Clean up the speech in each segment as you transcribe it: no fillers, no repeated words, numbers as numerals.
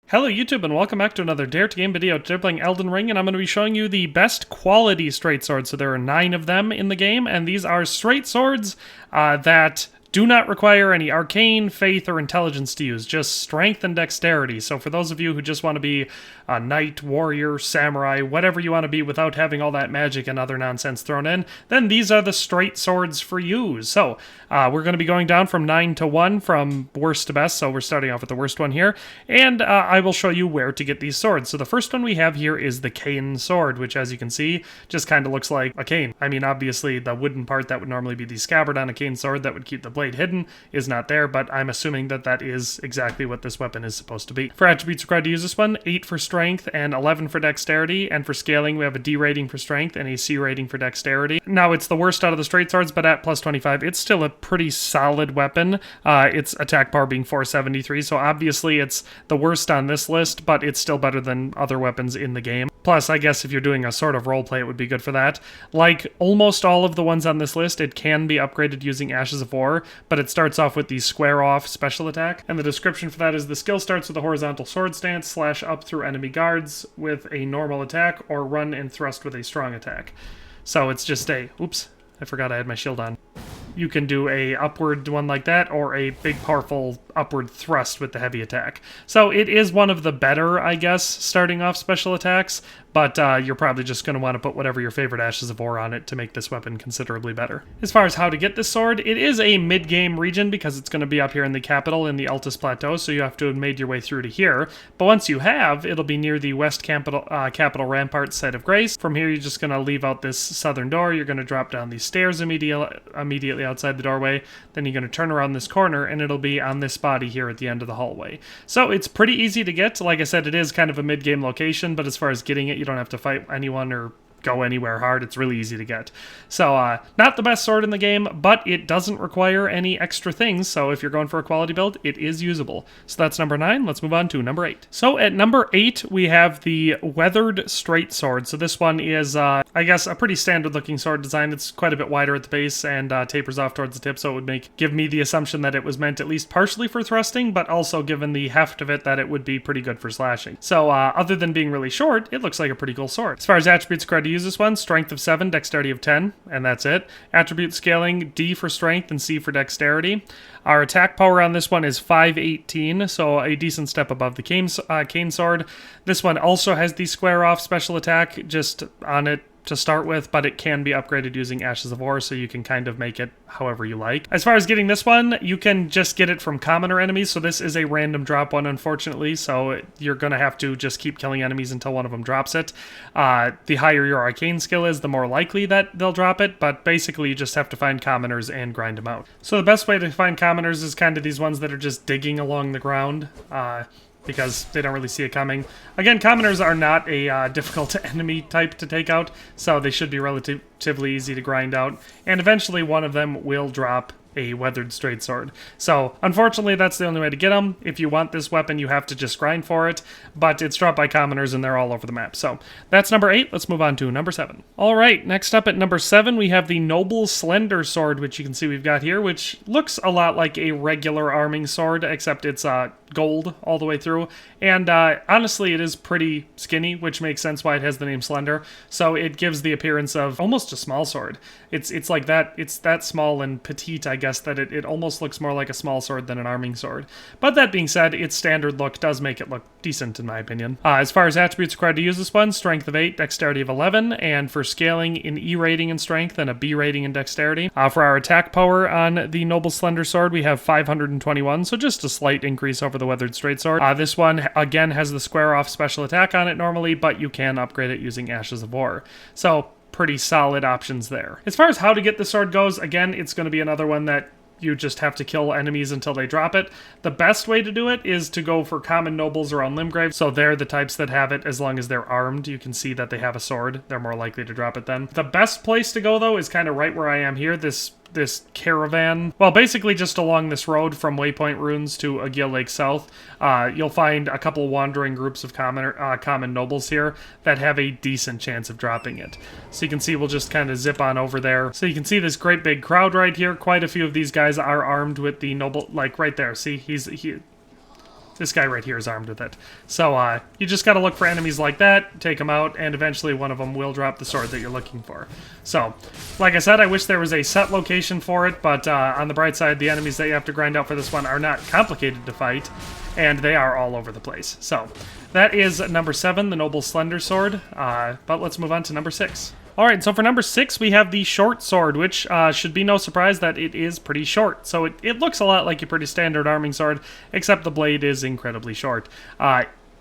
Hello YouTube and welcome back to another Dare to Game video. Today we're playing Elden Ring and I'm going to be showing you the best quality straight swords. So there are 9 of them in the game and these are straight swords that do not require any arcane, faith, or intelligence to use, just strength and dexterity. So for those of you who just want to be a knight, warrior, samurai, whatever you want to be without having all that magic and other nonsense thrown in, then these are the straight swords for you. So we're going to be going down from 9 to 1 from worst to best, so we're starting off with the worst one here, and I will show you where to get these swords. So the first one we have here is the cane sword, which as you can see, just kind of looks like a cane. I mean, obviously the wooden part that would normally be the scabbard on a cane sword that would keep the blade hidden is not there, but I'm assuming that that is exactly what this weapon is supposed to be. For attributes required to use this one, 8 for strength and 11 for dexterity, and for scaling we have a D rating for strength and a C rating for dexterity. Now it's the worst out of the straight swords, but at plus 25 it's still a pretty solid weapon. Its attack power being 473, so obviously it's the worst on this list, but it's still better than other weapons in the game. Plus, I guess if you're doing a sort of roleplay, it would be good for that. Like almost all of the ones on this list, it can be upgraded using Ashes of War, but it starts off with the square off special attack. And the description for that is the skill starts with a horizontal sword stance, slash up through enemy guards with a normal attack, or run and thrust with a strong attack. So it's just a, oops, I forgot I had my shield on. You can do a upward one like that, or a big powerful upward thrust with the heavy attack. So it is one of the better, I guess, starting off special attacks, but you're probably just going to want to put whatever your favorite Ashes of War on it to make this weapon considerably better. As far as how to get this sword, it is a mid-game region because it's going to be up here in the capital in the Altus Plateau, so you have to have made your way through to here. But once you have, it'll be near the West Capital Rampart Site of Grace. From here, you're just going to leave out this southern door. You're going to drop down these stairs immediately outside the doorway. Then you're going to turn around this corner, and it'll be on this body here at the end of the hallway. So it's pretty easy to get. Like I said, it is kind of a mid-game location, but as far as getting it, you don't have to fight anyone or go anywhere hard. It's really easy to get. So not the best sword in the game, but it doesn't require any extra things, so if you're going for a quality build, it is usable. So that's number 9. Let's move on to number 8. So at number 8 we have the weathered straight sword. So this one is I guess a pretty standard looking sword design. It's quite a bit wider at the base and tapers off towards the tip, so it would give me the assumption that it was meant at least partially for thrusting, but also given the heft of it that it would be pretty good for slashing. So other than being really short, it looks like a pretty cool sword. As far as attributes required to use this one, strength of 7, dexterity of 10, and that's it. Attribute scaling, D for strength and C for dexterity. Our attack power on this one is 518, so a decent step above the cane sword. This one also has the square off special attack just on it to start with, but it can be upgraded using Ashes of War, so you can kind of make it however you like. As far as getting this one, you can just get it from commoner enemies, so this is a random drop one, unfortunately, so you're going to have to just keep killing enemies until one of them drops it. The higher your arcane skill is, the more likely that they'll drop it, but basically you just have to find commoners and grind them out. So the best way to find commoners is kind of these ones that are just digging along the ground, because they don't really see it coming. Again, commoners are not a difficult enemy type to take out, so they should be relatively easy to grind out, and eventually one of them will drop a weathered straight sword. So unfortunately that's the only way to get them. If you want this weapon you have to just grind for it, but it's dropped by commoners and they're all over the map. So that's number 8. Let's move on to number 7. Alright, next up at number 7 we have the Noble Slender sword, which you can see we've got here, which looks a lot like a regular arming sword, except it's gold all the way through, and honestly it is pretty skinny, which makes sense why it has the name Slender. So it gives the appearance of almost a small sword. It's like that, it's that small and petite, I guess, that it almost looks more like a small sword than an arming sword. But that being said, its standard look does make it look decent in my opinion. As far as attributes required to use this one, strength of 8, dexterity of 11, and for scaling, an E rating in strength and a B rating in dexterity. For our attack power on the Noble Slender sword, we have 521, so just a slight increase over the weathered straight sword. This one again has the square off special attack on it normally, but you can upgrade it using Ashes of War. So pretty solid options there. As far as how to get the sword goes, again, it's going to be another one that you just have to kill enemies until they drop it. The best way to do it is to go for common nobles around Limgrave, so they're the types that have it as long as they're armed. You can see that they have a sword. They're more likely to drop it then. The best place to go, though, is kind of right where I am here, this caravan. Well, basically just along this road from Waypoint Ruins to Aguil Lake South, you'll find a couple wandering groups of common nobles here that have a decent chance of dropping it. So you can see we'll just kind of zip on over there. So you can see this great big crowd right here. Quite a few of these guys are armed with the noble, like right there. See, This guy right here is armed with it. So you just got to look for enemies like that, take them out, and eventually one of them will drop the sword that you're looking for. So, like I said, I wish there was a set location for it, but on the bright side, the enemies that you have to grind out for this one are not complicated to fight, and they are all over the place. So, that is number 7, the Noble Slender Sword, but let's move on to number 6. Alright, so for number 6, we have the Short Sword, which should be no surprise that it is pretty short. So it looks a lot like your pretty standard arming sword, except the blade is incredibly short.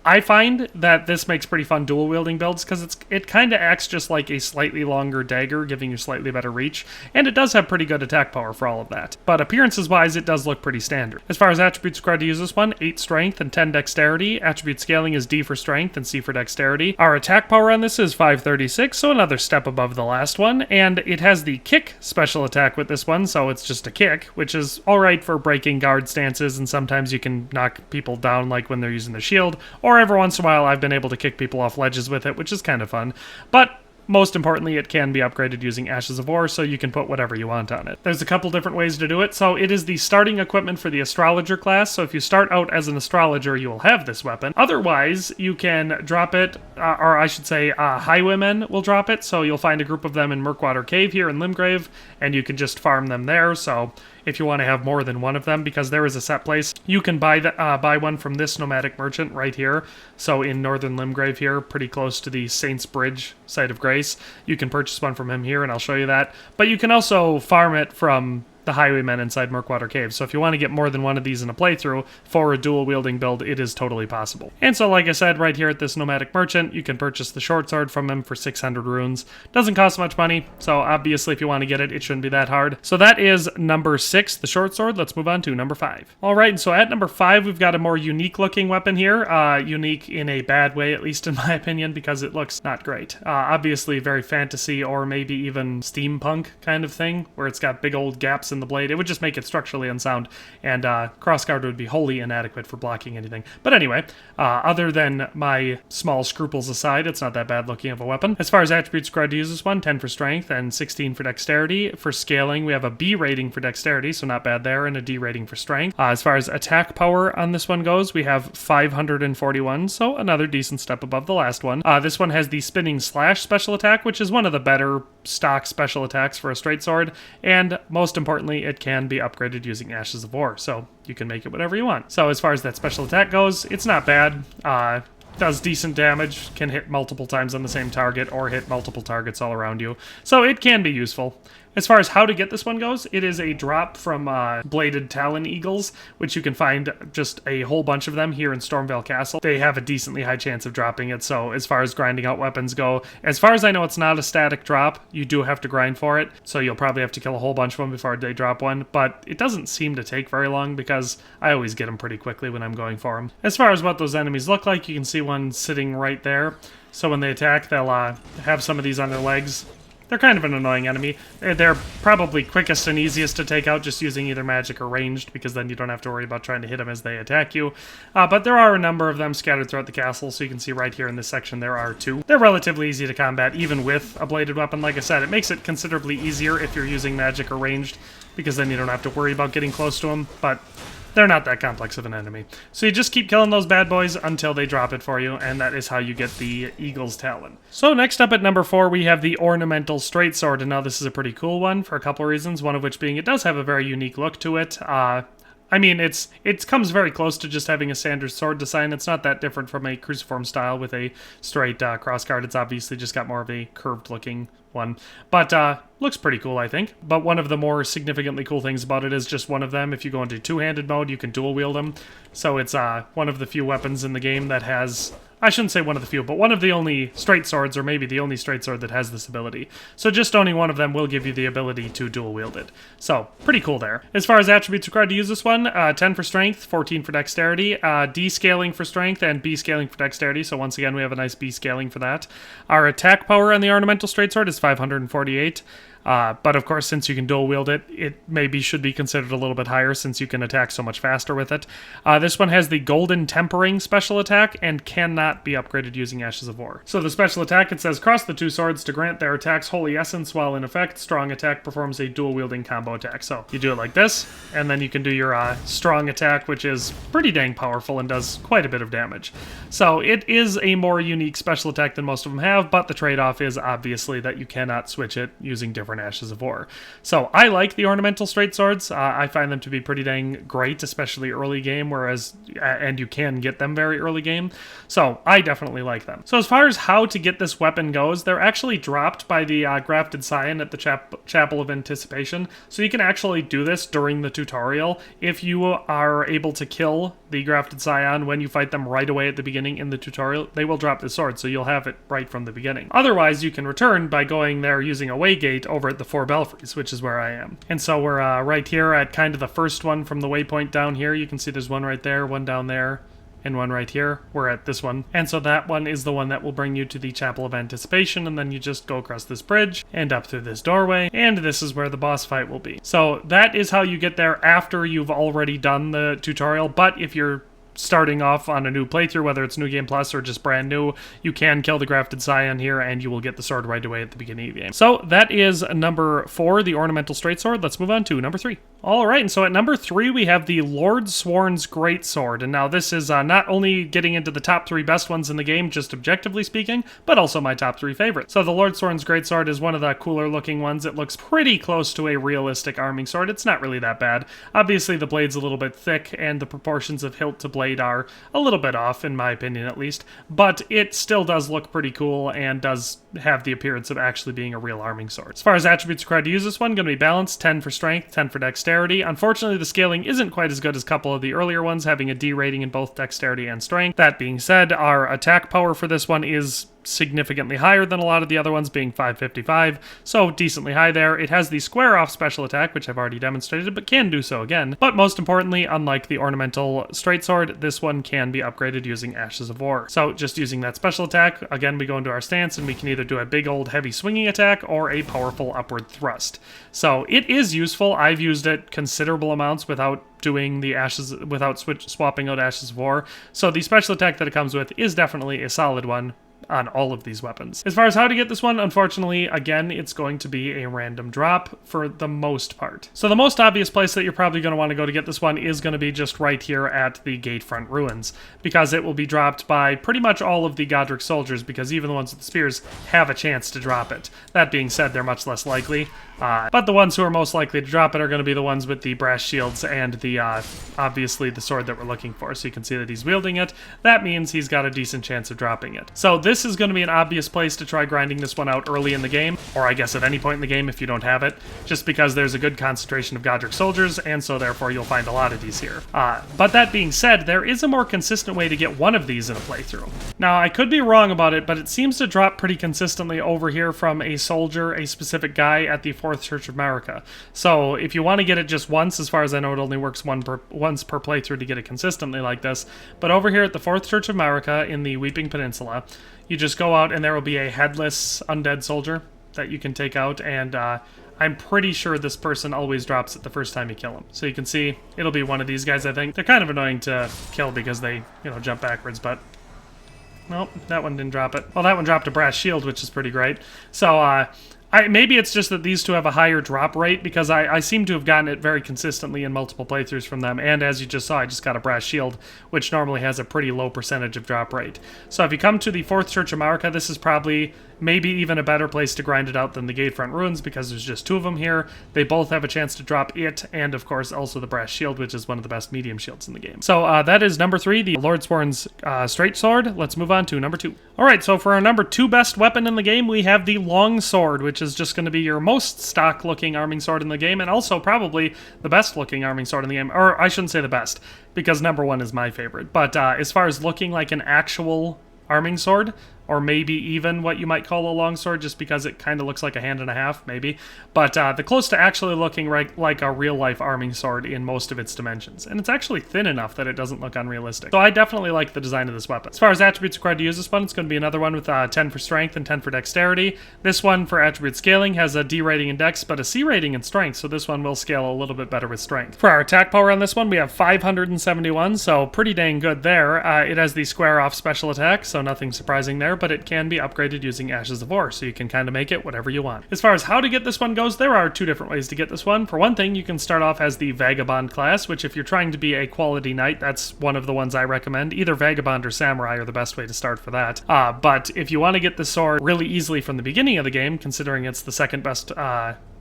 I find that this makes pretty fun dual-wielding builds because it kind of acts just like a slightly longer dagger, giving you slightly better reach, and it does have pretty good attack power for all of that. But appearances-wise, it does look pretty standard. As far as attributes required to use this one, 8 strength and 10 dexterity. Attribute scaling is D for strength and C for dexterity. Our attack power on this is 536, so another step above the last one, and it has the kick special attack with this one, so it's just a kick, which is alright for breaking guard stances, and sometimes you can knock people down like when they're using the shield, or every once in a while I've been able to kick people off ledges with it, which is kind of fun. But most importantly, it can be upgraded using Ashes of War, so you can put whatever you want on it. There's a couple different ways to do it. So it is the starting equipment for the Astrologer class, so if you start out as an Astrologer, you will have this weapon. Otherwise, you can drop it, or I should say Highwaymen will drop it, so you'll find a group of them in Murkwater Cave here in Limgrave, and you can just farm them there, so if you want to have more than one of them, because there is a set place. You can buy one from this nomadic merchant right here. So in northern Limgrave here, pretty close to the Saints Bridge site of Grace. You can purchase one from him here, and I'll show you that. But you can also farm it from the Highwaymen inside Murkwater Cave. So if you want to get more than one of these in a playthrough for a dual-wielding build, it is totally possible. And so like I said, right here at this nomadic merchant, you can purchase the short sword from him for 600 runes. Doesn't cost much money, so obviously if you want to get it, it shouldn't be that hard. So that is number 6, the short sword. Let's move on to number 5. Alright, and so at number 5, we've got a more unique looking weapon here. Unique in a bad way, at least in my opinion, because it looks not great. Obviously very fantasy or maybe even steampunk kind of thing, where it's got big old gaps in the blade. It would just make it structurally unsound, and crossguard would be wholly inadequate for blocking anything. But anyway, other than my small scruples aside, it's not that bad looking of a weapon. As far as attributes required to use this one, 10 for strength and 16 for dexterity. For scaling, we have a B rating for dexterity, so not bad there, and a D rating for strength. As far as attack power on this one goes, we have 541, so another decent step above the last one. This one has the spinning slash special attack, which is one of the better stock special attacks for a straight sword, and most importantly, it can be upgraded using Ashes of War, so you can make it whatever you want. So as far as that special attack goes, it's not bad. Does decent damage, can hit multiple times on the same target, or hit multiple targets all around you. So it can be useful. As far as how to get this one goes, it is a drop from bladed Talon eagles, which you can find just a whole bunch of them here in Stormvale Castle. They have a decently high chance of dropping it, so as far as grinding out weapons go, as far as I know, it's not a static drop. You do have to grind for it, so you'll probably have to kill a whole bunch of them before they drop one, but it doesn't seem to take very long because I always get them pretty quickly when I'm going for them. As far as what those enemies look like, you can see one sitting right there. So when they attack, they'll have some of these on their legs. They're kind of an annoying enemy. They're probably quickest and easiest to take out just using either magic or ranged, because then you don't have to worry about trying to hit them as they attack you. But there are a number of them scattered throughout the castle, so you can see right here in this section there are 2. They're relatively easy to combat, even with a bladed weapon. Like I said, it makes it considerably easier if you're using magic or ranged, because then you don't have to worry about getting close to them, but they're not that complex of an enemy. So you just keep killing those bad boys until they drop it for you, and that is how you get the Eagle's Talon. So next up at number 4, we have the Ornamental Straight Sword, and now this is a pretty cool one for a couple reasons, one of which being it does have a very unique look to it. I mean, it comes very close to just having a standard sword design. It's not that different from a cruciform style with a straight crossguard. It's obviously just got more of a curved looking one. But looks pretty cool, I think. But one of the more significantly cool things about it is just one of them. If you go into two-handed mode, you can dual wield them. So it's one of the few weapons in the game that has... I shouldn't say one of the few, but one of the only straight swords, or maybe the only straight sword that has this ability. So just owning one of them will give you the ability to dual wield it. So, pretty cool there. As far as attributes required to use this one, 10 for strength, 14 for dexterity, D scaling for strength, and B scaling for dexterity. So once again, we have a nice B scaling for that. Our attack power on the Ornamental Straight Sword is 548. But of course, since you can dual wield it, it maybe should be considered a little bit higher since you can attack so much faster with it. This one has the Golden Tempering special attack and cannot be upgraded using Ashes of War. So the special attack, it says, cross the two swords to grant their attacks Holy Essence while in effect. Strong attack performs a dual wielding combo attack. So you do it like this, and then you can do your strong attack, which is pretty dang powerful and does quite a bit of damage. So it is a more unique special attack than most of them have, but the trade-off is obviously that you cannot switch it using different Ashes of War. So I like the Ornamental Straight Swords. I find them to be pretty dang great, especially early game, and you can get them very early game. So I definitely like them. So as far as how to get this weapon goes, they're actually dropped by the Grafted Scion at the Chapel of Anticipation. So you can actually do this during the tutorial if you are able to kill the Grafted Scion when you fight them right away at the beginning in the tutorial. They will drop the sword, so you'll have it right from the beginning. Otherwise, you can return by going there using a waygate over at the 4 Belfries, which is where I am. And so we're right here at kind of the first one from the waypoint down here. You can see there's one right there, one down there, and one right here. We're at this one. And so that one is the one that will bring you to the Chapel of Anticipation, and then you just go across this bridge and up through this doorway, and this is where the boss fight will be. So that is how you get there after you've already done the tutorial, but if you're starting off on a new playthrough, whether it's New Game Plus or just brand new, you can kill the Grafted Scion here and you will get the sword right away at the beginning of the game. So that is number 4, the Ornamental Straight Sword. Let's move on to number 3. Alright, and so at number 3 we have the LORDSWORN'S Greatsword, and now this is not only getting into the top 3 best ones in the game, just objectively speaking, but also my top 3 favorites. So the LORDSWORN'S Greatsword is one of the cooler looking ones. It looks pretty close to a realistic arming sword. It's not really that bad. Obviously the blade's a little bit thick and the proportions of hilt to blade are a little bit off, in my opinion at least, but it still does look pretty cool and does have the appearance of actually being a real arming sword. As far as attributes required to use this one, going to be balanced, 10 for strength, 10 for dexterity. Unfortunately, the scaling isn't quite as good as a couple of the earlier ones, having a D rating in both dexterity and strength. That being said, our attack power for this one is significantly higher than a lot of the other ones, being 555, so decently high there. It has the square off special attack, which I've already demonstrated, but can do so again. But most importantly, unlike the Ornamental Straight Sword, this one can be upgraded using Ashes of War. So just using that special attack, again, we go into our stance and we can either do a big old heavy swinging attack or a powerful upward thrust. So it is useful. I've used it considerable amounts without doing the swapping out Ashes of War. So the special attack that it comes with is definitely a solid one on all of these weapons. As far as how to get this one, unfortunately, again, it's going to be a random drop for the most part. So the most obvious place that you're probably going to want to go to get this one is going to be just right here at the Gatefront Ruins, because it will be dropped by pretty much all of the Godric soldiers, because even the ones with the spears have a chance to drop it. That being said, they're much less likely. But the ones who are most likely to drop it are going to be the ones with the brass shields and the obviously the sword that we're looking for. So you can see that he's wielding it. That means he's got a decent chance of dropping it. So this is going to be an obvious place to try grinding this one out early in the game, or I guess at any point in the game if you don't have it, just because there's a good concentration of Godric soldiers, and so therefore you'll find a lot of these here. But that being said, there is a more consistent way to get one of these in a playthrough. Now, I could be wrong about it, but it seems to drop pretty consistently over here from a soldier, a specific guy at the 4th Church of America. So if you want to get it just once, as far as I know, it only works once per playthrough to get it consistently like this. But over here at the 4th Church of America in the Weeping Peninsula, you just go out and there will be a headless undead soldier that you can take out, and I'm pretty sure this person always drops it the first time you kill him. So you can see it'll be one of these guys, I think. They're kind of annoying to kill because they, jump backwards, but nope, that one didn't drop it. Well, that one dropped a brass shield, which is pretty great. So, maybe it's just that these two have a higher drop rate, because I seem to have gotten it very consistently in multiple playthroughs from them, and as you just saw, I just got a brass shield, which normally has a pretty low percentage of drop rate. So if you come to the 4th Church of America, this is probably maybe even a better place to grind it out than the Gatefront Ruins, because there's just 2 of them here. They both have a chance to drop it, and of course also the brass shield, which is one of the best medium shields in the game. So that is number 3, the LORDSWORN'S Straight Sword. Let's move on to number 2. Alright, so for our number 2 best weapon in the game, we have the Longsword, which is just going to be your most stock looking arming sword in the game, and also probably the best looking arming sword in the game. Or I shouldn't say the best, because number 1 is my favorite. But as far as looking like an actual arming sword, or maybe even what you might call a longsword, just because it kind of looks like a hand and a half, maybe. But the close to actually looking like a real-life arming sword in most of its dimensions. And it's actually thin enough that it doesn't look unrealistic. So I definitely like the design of this weapon. As far as attributes required to use this one, it's going to be another one with 10 for strength and 10 for dexterity. This one, for attribute scaling, has a D rating in dex, but a C rating in strength, so this one will scale a little bit better with strength. For our attack power on this one, we have 571, so pretty dang good there. It has the square-off special attack, so nothing surprising there, but it can be upgraded using Ashes of War, so you can kind of make it whatever you want. As far as how to get this one goes, there are two different ways to get this one. For one thing, you can start off as the Vagabond class, which if you're trying to be a quality knight, that's one of the ones I recommend. Either Vagabond or Samurai are the best way to start for that. But if you want to get the sword really easily from the beginning of the game, considering it's the second best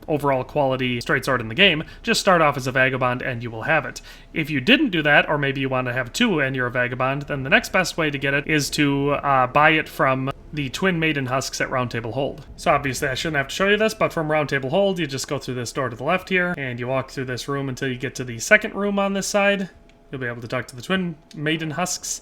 overall quality straight sword in the game, just start off as a Vagabond and you will have it. If you didn't do that, or maybe you want to have two and you're a Vagabond, then the next best way to get it is to buy it from the Twin Maiden Husks at Round Table Hold. So obviously I shouldn't have to show you this, but from Round Table Hold, you just go through this door to the left here, and you walk through this room until you get to the second room on this side. You'll be able to talk to the Twin Maiden Husks,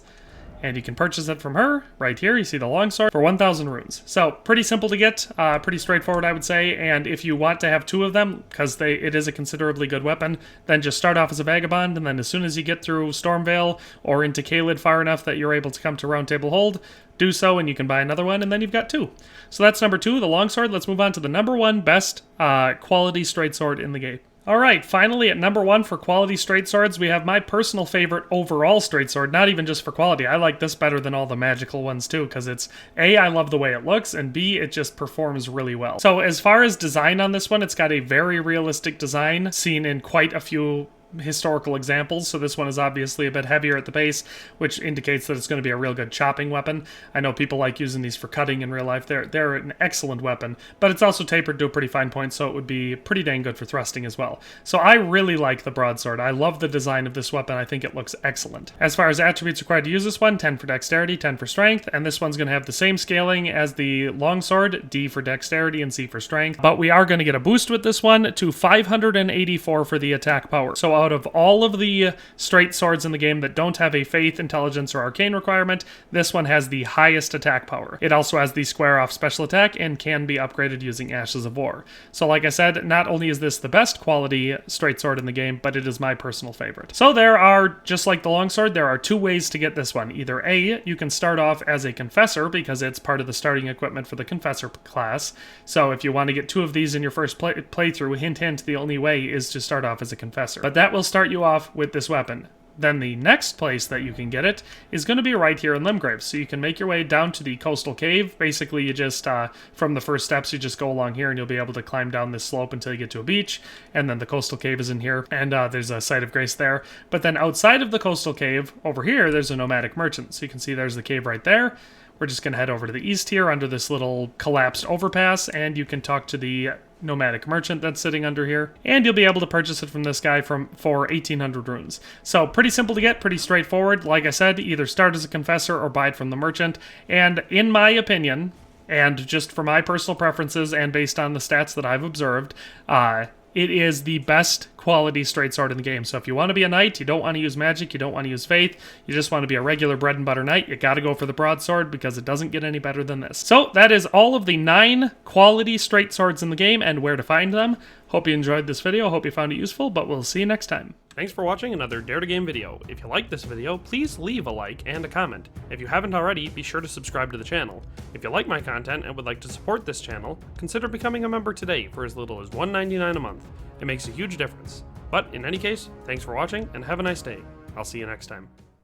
and you can purchase it from her. Right here, you see the longsword for 1,000 runes. So pretty simple to get, pretty straightforward, I would say. And if you want to have two of them, because it is a considerably good weapon, then just start off as a Vagabond, and then as soon as you get through Stormvale or into Caelid far enough that you're able to come to Round Table Hold, do so, and you can buy another one, and then you've got two. So that's number 2, the longsword. Let's move on to the number 1 best quality straight sword in the game. Alright, finally at number 1 for quality straight swords, we have my personal favorite overall straight sword, not even just for quality. I like this better than all the magical ones too, because it's, A, I love the way it looks, and B, it just performs really well. So as far as design on this one, it's got a very realistic design, seen in quite a few historical examples. So this one is obviously a bit heavier at the base, which indicates that it's going to be a real good chopping weapon. I know people like using these for cutting in real life. They're an excellent weapon, but it's also tapered to a pretty fine point, so it would be pretty dang good for thrusting as well. So I really like the broadsword. I love the design of this weapon. I think it looks excellent. As far as attributes required to use this one, 10 for dexterity, 10 for strength, and this one's going to have the same scaling as the longsword, D for dexterity and C for strength, but we are going to get a boost with this one to 584 for the attack power. So out of all of the straight swords in the game that don't have a faith, intelligence, or arcane requirement, this one has the highest attack power. It also has the square-off special attack and can be upgraded using Ashes of War. So like I said, not only is this the best quality straight sword in the game, but it is my personal favorite. So there are, just like the longsword, there are 2 ways to get this one. Either A, you can start off as a confessor, because it's part of the starting equipment for the confessor class. So if you want to get 2 of these in your first playthrough, hint hint, the only way is to start off as a confessor. But that will start you off with this weapon. Then the next place that you can get it is going to be right here in Limgrave. So you can make your way down to the coastal cave. Basically, you just, from the first steps, you just go along here and you'll be able to climb down this slope until you get to a beach. And then the coastal cave is in here, and there's a site of grace there. But then outside of the coastal cave, over here, there's a nomadic merchant. So you can see there's the cave right there. We're just going to head over to the east here under this little collapsed overpass, and you can talk to the nomadic merchant that's sitting under here, and you'll be able to purchase it from this guy for 1,800 runes. So pretty simple to get, pretty straightforward. Like I said, either start as a confessor or buy it from the merchant, and in my opinion, and just for my personal preferences and based on the stats that I've observed, it is the best quality straight sword in the game. So if you want to be a knight, you don't want to use magic, you don't want to use faith, you just want to be a regular bread and butter knight, you got to go for the broadsword because it doesn't get any better than this. So that is all of the 9 quality straight swords in the game and where to find them. Hope you enjoyed this video, hope you found it useful, but we'll see you next time. Thanks for watching another Dare to Game video. If you liked this video, please leave a like and a comment. If you haven't already, be sure to subscribe to the channel. If you like my content and would like to support this channel, consider becoming a member today for as little as $1.99 a month. It makes a huge difference. But in any case, thanks for watching and have a nice day. I'll see you next time.